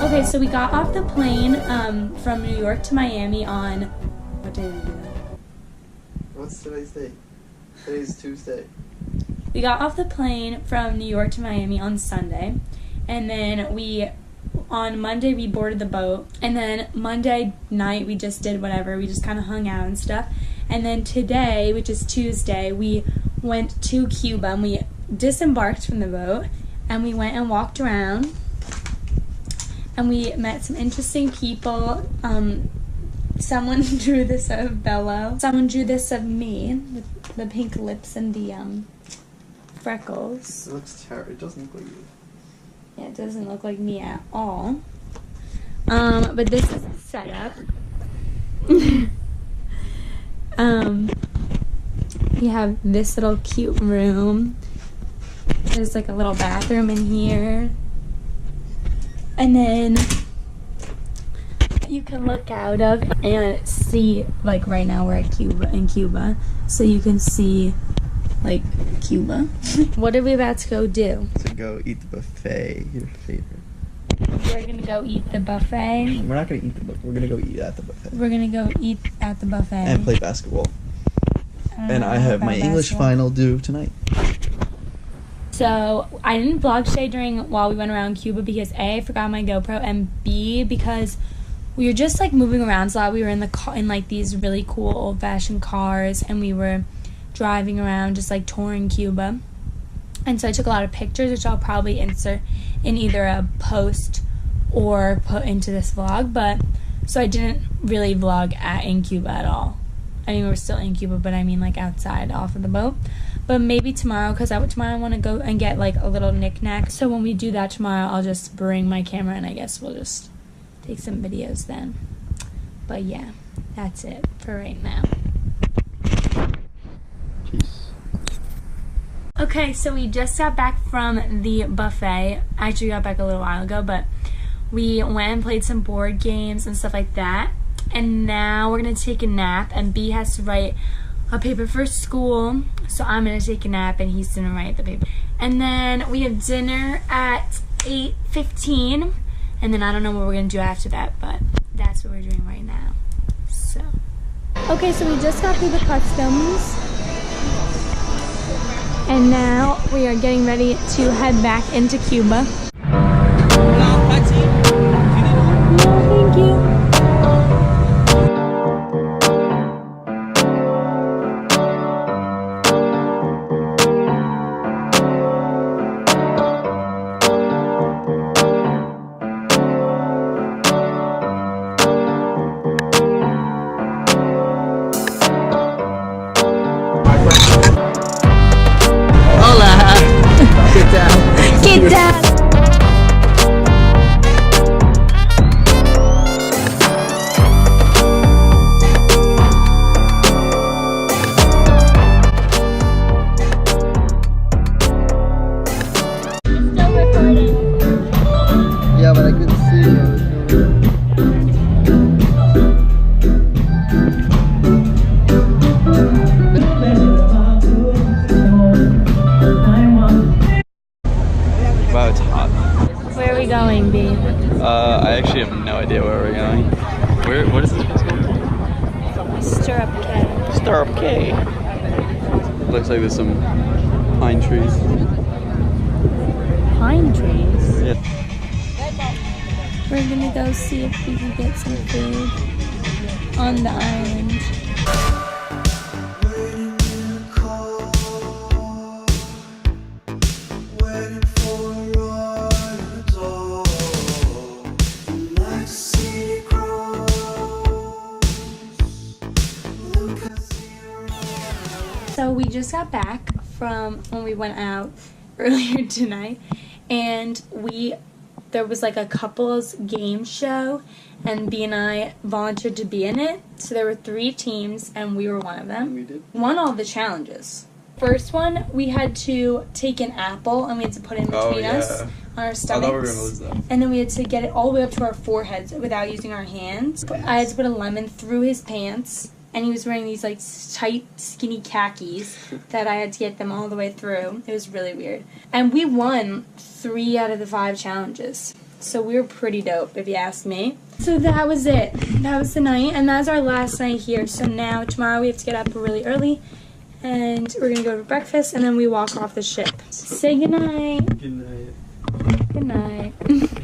Okay, so we got off the plane from New York to Miami on, what day did we do that? What's today's date? Today's Tuesday. We got off the plane from New York to Miami on Sunday, and then on Monday we boarded the boat, and then Monday night we just did whatever, we just kind of hung out and stuff, and then today, which is Tuesday, we went to Cuba, and we disembarked from the boat, and we went and walked around, and we met some interesting people. Someone drew this of Bello. Someone drew this of me with the pink lips and the freckles. It looks terrible. It doesn't look like you. Yeah, it doesn't look like me at all. But this is the setup. We have this little cute room. There's like a little bathroom in here. And then you can look out of and see, like right now we're at Cuba, so you can see like Cuba. What are we about to go do? To go eat the buffet, your favorite. We're gonna go eat the buffet. We're not gonna eat the buffet. We're gonna go eat at the buffet. We're gonna go eat at the buffet and play basketball. And I have my English final due tonight. So I didn't vlog today while we went around Cuba because A, I forgot my GoPro, and B, because we were just like moving around a lot. We were in like these really cool old-fashioned cars, and we were driving around just like touring Cuba. And so I took a lot of pictures, which I'll probably insert in either a post or put into this vlog. But so I didn't really vlog in Cuba at all. I mean, we're still in Cuba, but I mean like outside off of the boat. But maybe tomorrow, because tomorrow I want to go and get like a little knick-knack. So when we do that tomorrow, I'll just bring my camera, and I guess we'll just take some videos then. But yeah, that's it for right now. Peace. Okay, so we just got back from the buffet. I actually got back a little while ago, but we went and played some board games and stuff like that. And now we're going to take a nap, and B has to write a paper for school. So I'm going to take a nap, and he's going to write the paper. And then we have dinner at 8:15. And then I don't know what we're going to do after that, but that's what we're doing right now. So. Okay, so we just got through the customs. And now we are getting ready to head back into Cuba. No, thank you. Get down. Still recording. Yeah, but I couldn't see you. Wow, it's hot. Where are we going, B? I actually have no idea where we're going. What is this place called? Stirrup K. Stirrup K. Looks like there's some pine trees. Pine trees? Yeah. We're gonna go see if we can get some food on the island. So we just got back from when we went out earlier tonight, and there was like a couples game show, and B and I volunteered to be in it. So there were 3 teams, and we were one of them. We did. Won all the challenges. First one, we had to take an apple, and we had to put it in between us on our stomachs. I thought we were gonna lose that. And then we had to get it all the way up to our foreheads without using our hands. I had to put a lemon through his pants, and he was wearing these like tight, skinny khakis that I had to get them all the way through. It was really weird. And we won 3 out of the 5 challenges. So we were pretty dope, if you ask me. So that was it. That was the night, and that's our last night here. So now, tomorrow we have to get up really early, and we're going to go to breakfast, and then we walk off the ship. Say goodnight. Good night. Good night.